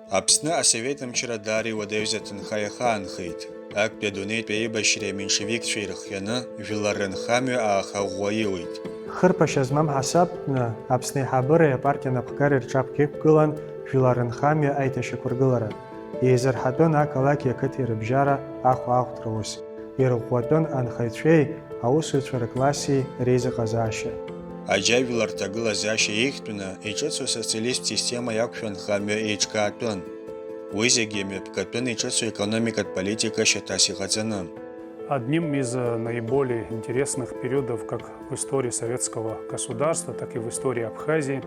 Аԥсны асоветамчра даара иуадаҩыз аҭынха иахаанхеит. Актәи адунеитә аибашьреи аменшевикцәа ирхианы жәлар рынхамҩа аахаӷәӷәа. Хырԥашьа змам ҳасабтәны Аԥсны аиҳабыреи апартиа напхгареи рҿаԥхьа иқәгылан жәлар рынхамҩа аиҭашьақәыргылара. Еизырҳатәын ақалақьи ақыҭеи рыбжьара ахәа-ахәҭра ус. Ирӷәӷәатәын анхаҩцәеи аусзуҩцәа рыкласси реизыҟазаашьа. Аџьажәлар рҭагылазаашьа еиӷьтәны иҿыцу асоциалисттә система иақәшәо анхамҩа еиҿкаатәын. Уи зегьы мҩаԥгатәын иҿыцу економикатә политика шьаҭас иҟаҵаны. Одним из наиболее интересных периодов как в истории советского государства, так и в истории Абхазии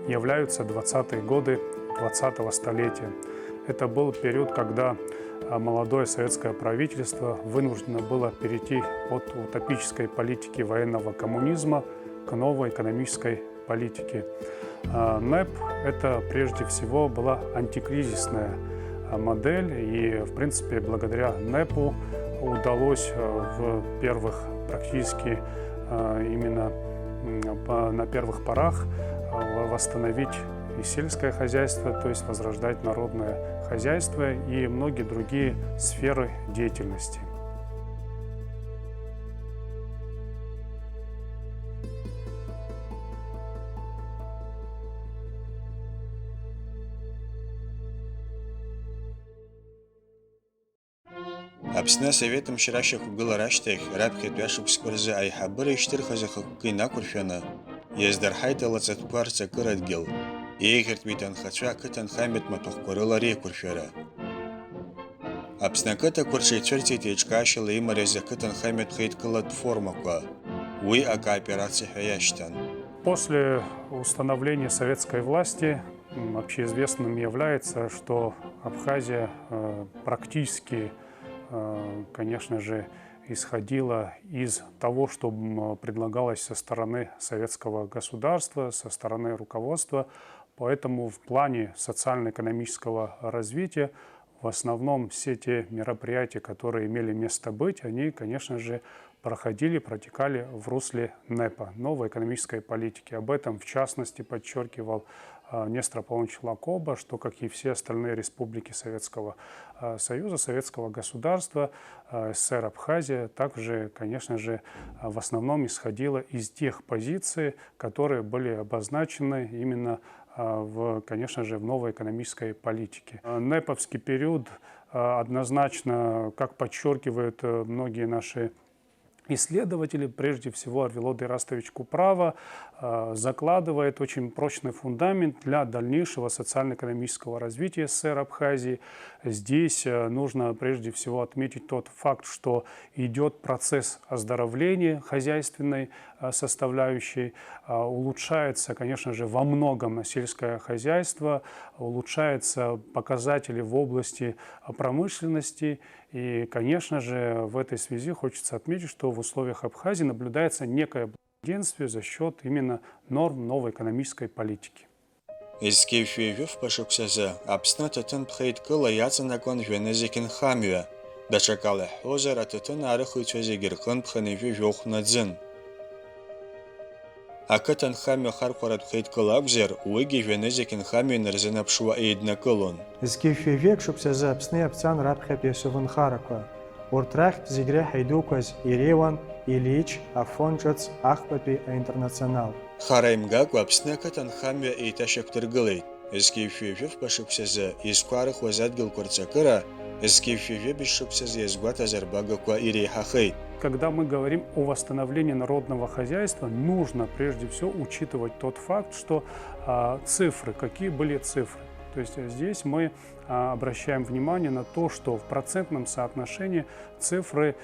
являются 20-е годы 20-го столетия. Это был период, когда молодое советское правительство вынуждено было перейти от утопической политики военного коммунизма к новой экономической политике. НЭП – это прежде всего была антикризисная модель, и в принципе благодаря НЭПу удалось в первых практически именно на первых порах восстановить и сельское хозяйство, то есть возрождать народное хозяйство и многие другие сферы деятельности. Аԥсны асоветамчра ашьақәыргылара ашьҭахь раԥхьатәи ашықәсқәа рзы аиҳабыра ишьҭырхыз ахықәкы инақәыршәаны иаздырҳаит алаҵатәқәа рҵакырадгьыл, еиӷьыртәит анхацәа ақыҭанхамҩатә маҭәахәқәа рыла реиқәыршәара. Аԥсны ақыҭақәа рҽеицәырҵит еиҿкаашьала имариаз ақыҭанхамҩатә хеидкылатә формақәа. Уи акооперациа ҳәа иашьҭан. После установления советской власти общеизвестным является, что Абхазия практически, конечно же, исходила из того, что предлагалось со стороны советского государства, со стороны руководства. Поэтому в плане социально-экономического развития в основном все те мероприятия, которые имели место быть, они, конечно же, протекали в русле НЭПа, новой экономической политики. Об этом, в частности, подчеркивал Нестор Аполлоныч Лакоба, что, как и все остальные республики Советского Союза, Советского государства, СССР Абхазия также, конечно же, в основном исходила из тех позиций, которые были обозначены именно конечно же, в новой экономической политике. НЭПовский период однозначно, как подчеркивают многие наши исследователи, прежде всего Арвелод Ирастович Куправа, закладывает очень прочный фундамент для дальнейшего социально-экономического развития СССР Абхазии. Здесь нужно прежде всего отметить тот факт, что идет процесс оздоровления хозяйственной составляющей, улучшается, конечно же, во многом сельское хозяйство, улучшаются показатели в области промышленности. И, конечно же, в этой связи хочется отметить, что в условиях Абхазии наблюдается некое благоденствие за счет именно норм новой экономической политики. Изкеишәҩыжәы фбашықәсазы Аԥсны аҭыҭын ԥхеидкыла иаҵанакуан жәанызқь нхамҩа. Даҽакала иҳәозар, аҭыҭын аарыхыҩцәа зегьы рҟынтә ԥхынҩажәи жәохә наӡын. Ақыҭанхамҩа хархәаратә хеидкыла акәзар, уигьы жәанызқь нхамҩа инарзынаԥшуа еиднакылон. Зқьеишәҩыжәи шықәсазы Аԥсны иаԥҵан раԥхьатәи асовнхарақәа. Урҭ рахьтә зегь реиҳа идуқәаз иреиуан Ильич, Афон ҿыц, ахԥатәи аинтернационал. Хара имгакәа Аԥсны ақыҭанхамҩа еиҭашьақәдыргылеит. Зқьеишәҩыжәы фбашықәсазы изқәарыхуаз адгьылқәа рҵакыра, зқьеишәҩыжәи бжьшықәсазы иазгәаҭаз арбагақәа иреиҳахеит. Когда мы говорим о восстановлении народного хозяйства, нужно прежде всего учитывать тот факт, что цифры, какие были цифры. То есть здесь мы обращаем внимание на то, что в процентном соотношении цифры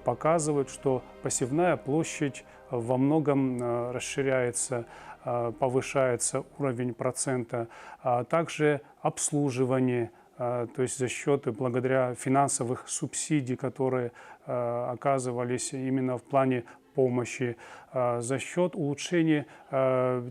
показывают, что посевная площадь во многом расширяется, повышается уровень процента, а также обслуживание, то есть за счет, благодаря финансовых субсидий, которые оказывались именно в плане помощи, за счет улучшения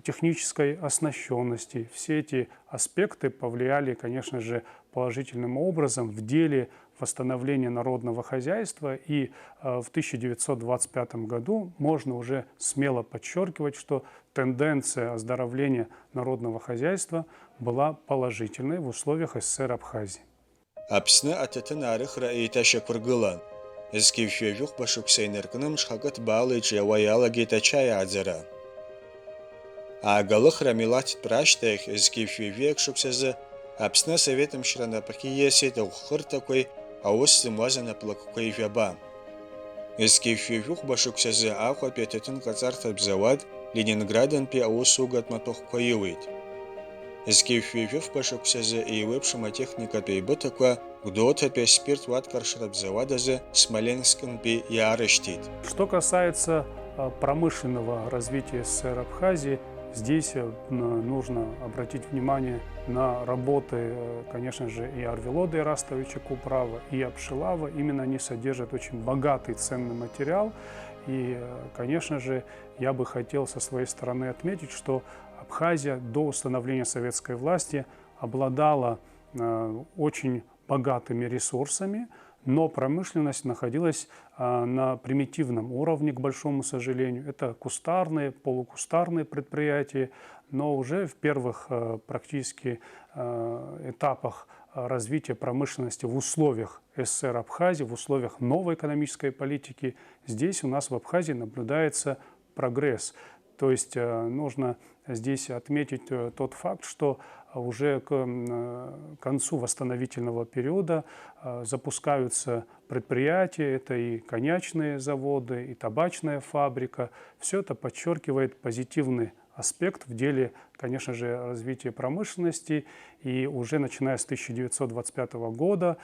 технической оснащенности. Все эти аспекты повлияли, конечно же, положительным образом в деле восстановления народного хозяйства. И в 1925 году можно уже смело подчеркивать, что тенденция оздоровления народного хозяйства была положительной в условиях СССР Абхазии. Аԥсны аҭаҭынаарыхра еиҭашьақәыргылан. Зқьи-шәҩажәи хәба-шықәса инаркны мшҟа-кыҭ баала иҿиауа иалагеит ачаи-ааӡара. Аагалыхра милаҭтәра ашьҭахь зқьи-шәҩажәи екшықәсазы Аԥсны Асовет мчра напахьы ииасит аӷәхырҭақәеи аус зымуаз анаплакқәеи жәаба. Зқьи-шәҩажәи хәба-шықәсазы Аҟәатәи аҭаҭынҟаҵарҭатә зауад Ленинградантәи аусугатә маҭәахәқәа иуит. Зқьи-шәҩажәи хәба-шықәсазы еиуеиԥшым атехникатә еибыҭақәа Гәдоуҭатәи аспирт-уадкаршратә завод азы Смоленскнтәи иаарышьҭит. Что касается промышленного развития СССР Абхазии, здесь нужно обратить внимание на работы, конечно же, и Арвелода Ирастовича Куправа, и Апшилава. Именно они содержат очень богатый ценный материал. И, конечно же, я бы хотел со своей стороны отметить, что Абхазия до установления советской власти обладала очень богатыми ресурсами, но промышленность находилась на примитивном уровне, к большому сожалению. Это кустарные, полукустарные предприятия, но уже в первых практически этапах развития промышленности в условиях СССР Абхазии, в условиях новой экономической политики, здесь у нас в Абхазии наблюдается прогресс. То есть нужно здесь отметить тот факт, что уже к концу восстановительного периода запускаются предприятия, это и коньячные заводы, и табачная фабрика. Все это подчеркивает позитивный аспект в деле, конечно же, развития промышленности. И уже начиная с 1925 года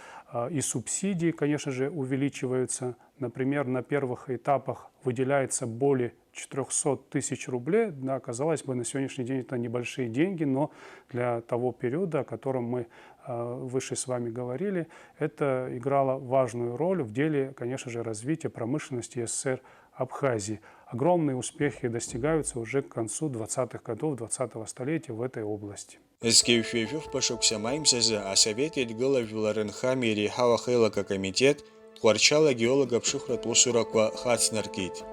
и субсидии, конечно же, увеличиваются. Например, на первых этапах выделяется более 400 тысяч рублей. Да, казалось бы, на сегодняшний день это небольшие деньги, но для того периода, о котором мы выше с вами говорили, это играло важную роль в деле, конечно же, развития промышленности СССР Абхазии. Огромные успехи достигаются уже к концу 20-х годов 20-го столетия в этой области. Зқьи-шәҩажәи хәба-шықәса маимзазы Асовет Еидгылажәлар рынхами иреиҳау ахеилак акомитет Тҟәарчал агеолог аԥшыхәратә усурақәа хацнаркит.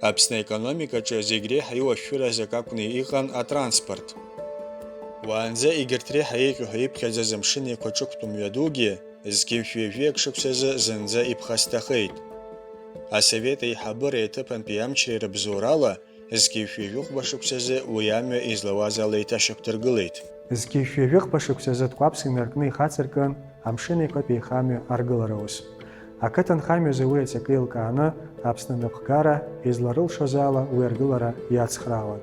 Аԥсны аекономикаҿы зегь реиҳа иуашәшәыразак акәны иҟан атранспорт. Уаанӡа егьырҭ реиҳа еиӷьу ҳәа иԥхьаӡаз амшын еиқәаҿыктәу мҩадугьы зқьи-шәҩажәи акшықәсазы зынӡа иԥхасҭахеит. Асовет аиҳабыра аҭыԥантәи амчреи рыбзоурала зқьи-шәҩажәи хәба-шықәсазы уи амҩа излауаз ала еиҭашьақәдыргылеит. Зқьи-шәҩажәи хәба-шықәсазы Ткәаԥс инаркны ихацыркын амшын еиқәатәи аихамҩа аргылара ус. Ақыҭанхамҩазы уи аҵакы еилкааны Аԥсны напхгара изларылшоз ала уи аргылара иацхраауан.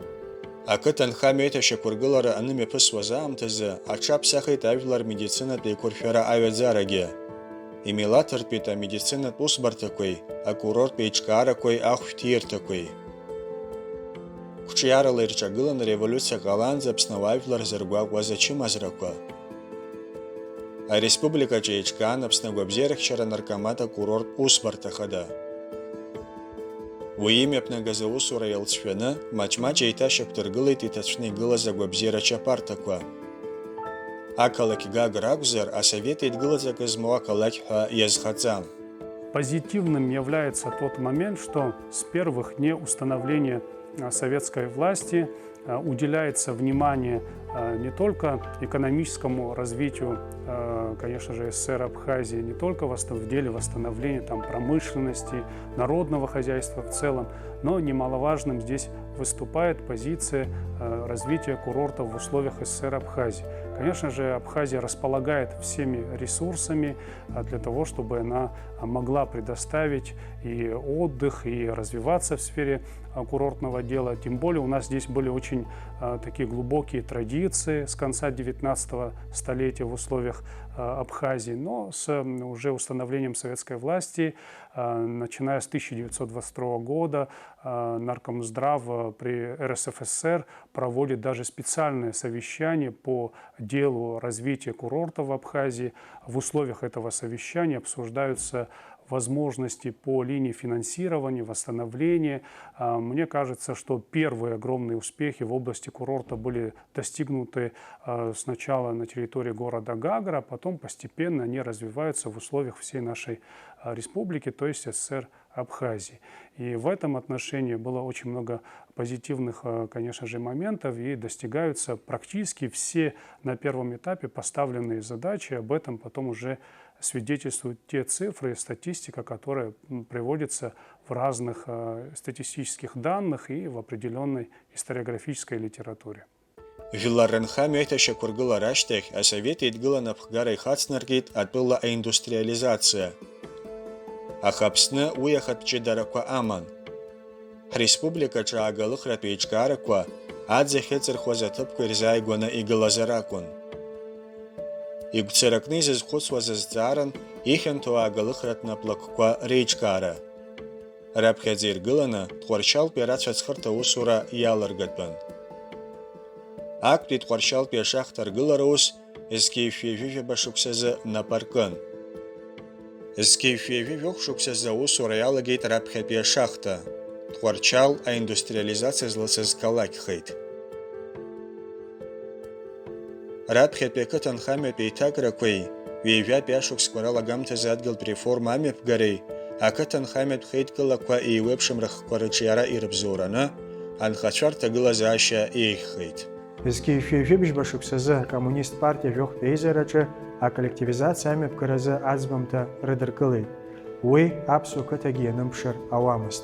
Ақыҭанхамҩа аиҭашьақәыргылара анымҩаԥысуаз аамҭазы аҽаԥсахит ажәлар медицинатә еиқәыршәара аҩаӡарагьы. Имилаҭыртәит амедицинатә усбарҭақәеи, акурорттә еиҿкаарақәеи ахәшәҭиирҭақәеи. Қәҿиарала ирҿагылан ареволиуциа ҟалаанӡа Аԥсны ауаажәлар зыргәаҟуаз ачымазарақәа. Ареспубликаҿы еиҿкаан Аԥсны агәабзиарахьчара наркомат акурорттә усбарҭа хада. Уи имҩаԥнагаз аусура иалҵшәаны маҷ-маҷ еиҭашьақәдыргылеит иҭацәны игылаз агәабзиара чапарҭақәа. Ақалақь Гагра акәзар, Асовет еидгылаӡак змоу ақалақь ҳәа иазхаҵан. Позитивным является тот момент, что с первых дней установления советской власти уделяется внимание не только экономическому развитию, конечно же, СССР Абхазии, не только в деле восстановления промышленности, народного хозяйства в целом, но немаловажным здесь выступает позиция развития курортов в условиях СССР Абхазии. Конечно же, Абхазия располагает всеми ресурсами для того, чтобы она могла предоставить и отдых, и развиваться в сфере курортного дела. Тем более у нас здесь были очень такие глубокие традиции с конца 19 столетия в условиях Абхазии. Но с уже установлением советской власти, начиная с 1922 года, Наркомздрав при РСФСР проводит даже специальное совещание по делу развития курортов в Абхазии. В условиях этого совещания обсуждаются возможности по линии финансирования, восстановления. Мне кажется, что первые огромные успехи в области курорта были достигнуты сначала на территории города Гагра, а потом постепенно они развиваются в условиях всей нашей республики, то есть СССР Абхазии. И в этом отношении было очень много позитивных, конечно же, моментов, и достигаются практически все на первом этапе поставленные задачи. Об этом потом уже свидетельствуют те цифры и статистика, которая приводится в разных статистических данных и в определенной историографической литературе. Вилларенхаме это шакургыла раштех, а совет идгыла Абхгара и Хацнаргит отбыла индустриализация. Ахапсны уяхат чедараква аман. Республика чаагалых рапейчкараква, адзехецер хвазатыпка рзайгуана и галазаракун. Игцеракны зазхуцва зазцаран, ихен туагалых ратнаплакква рейчкара. Рабхадзир гылана, тхорчал пирацвацхарта усура яларгатбан. Акпит тхорчал пешахтар гыларус, эскейфевиве башуксазы напаркан. Эскейфеве вёхшуксазы усура ялагейт рабхапия шахта. Тхорчал, а индустриализация зласызкалакхейт. Рабхапия катанхаме пейтаграквей, вейвя пяшук скварала гамта задгил реформами пгарей, а катанхаме пхейткалаква и вебшимрах кварачиара и рабзурана, анхачарта глазаща и иххейт. Эскейфеве башуксазы коммунист партия вёх пейзерачы, а коллективизациями пгаразы азбамта рыдыркылый. Уй апсу катагиенам пшыр ауамыст.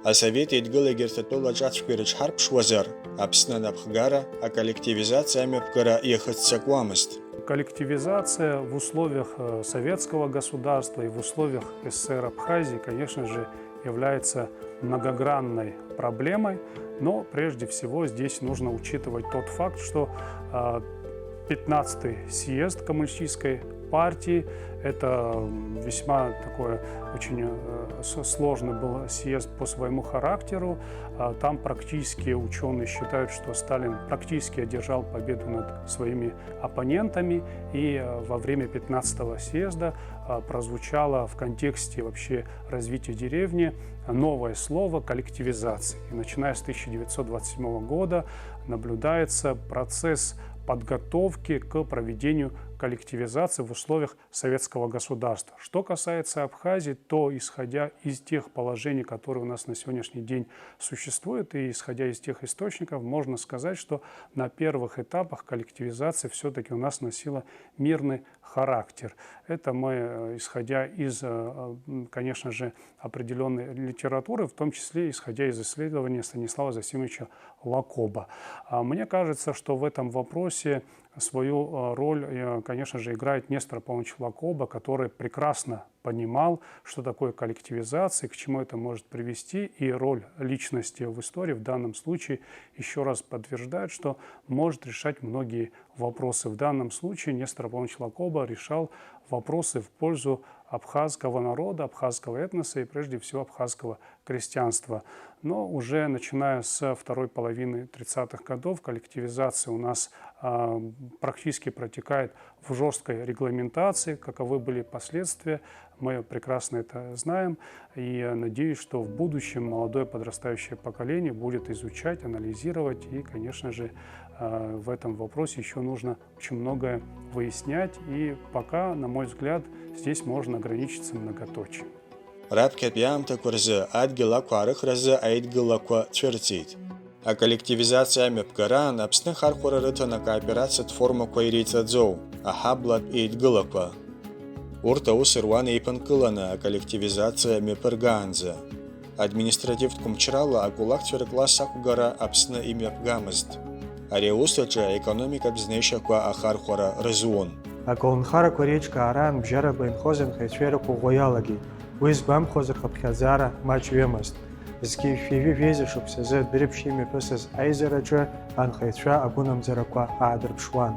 А совет идгылы гертатула джатшквирыч харпшвазар, апснан Абхгара, а коллективизациями пгара ехатсаквамыст. Коллективизация в условиях советского государства и в условиях СССР Абхазии, конечно же, является многогранной проблемой, но прежде всего здесь нужно учитывать тот факт, что 15-й съезд коммунистической партии – это весьма такой очень сложный был съезд по своему характеру. Там практически ученые считают, что Сталин практически одержал победу над своими оппонентами. И во время 15-го съезда прозвучало в контексте вообще развития деревни новое слово «коллективизация». И начиная с 1927 года наблюдается процесс подготовки к проведению коллективизации в условиях советского государства. Что касается Абхазии, то исходя из тех положений, которые у нас на сегодняшний день существуют, и исходя из тех источников, можно сказать, что на первых этапах коллективизация все-таки у нас носила мирный характер. Это мы, исходя из, конечно же, определенной литературы, в том числе исходя из исследования Станислава Засимовича Лакоба. Мне кажется, что в этом вопросе свою роль, конечно же, играет Нестор Павлович Лакоба, который прекрасно понимал, что такое коллективизация, к чему это может привести, и роль личности в истории в данном случае еще раз подтверждает, что может решать многие вопросы. В данном случае Нестор Павлович Лакоба решал вопросы в пользу абхазского народа, абхазского этноса и прежде всего абхазского крестьянства. Но уже начиная с второй половины 30-х годов коллективизация у нас практически протекает в жесткой регламентации. Каковы были последствия, мы прекрасно это знаем. И надеюсь, что в будущем молодое подрастающее поколение будет изучать, анализировать. И, конечно же, в этом вопросе еще нужно очень многое выяснять. И пока, на мой взгляд, здесь можно ограничиться многоточием. Рабкапиамта курзы адгилаква арыхразы айдгилаква цвертит. А коллективизациями пгаран апсны хархура рытана кооперация форма квайрицадзоу, а хаблат айдгилаква. Урта усырван эйпанкылана, а коллективизация мепырганза. Административ ткумчрала акулак цверкласа кугара апсны имя пгамызд. Ареусача экономика бзнешаква ахархура рызуон. А колонхара коречка аран бжара бенхозен хайчвера кугоялаги. Уиз бамхозер хапхазара мач вемаст. Эскейфеви везе шупсезе дрипшими песез айзерача анхайча агунам зераква адрпшван.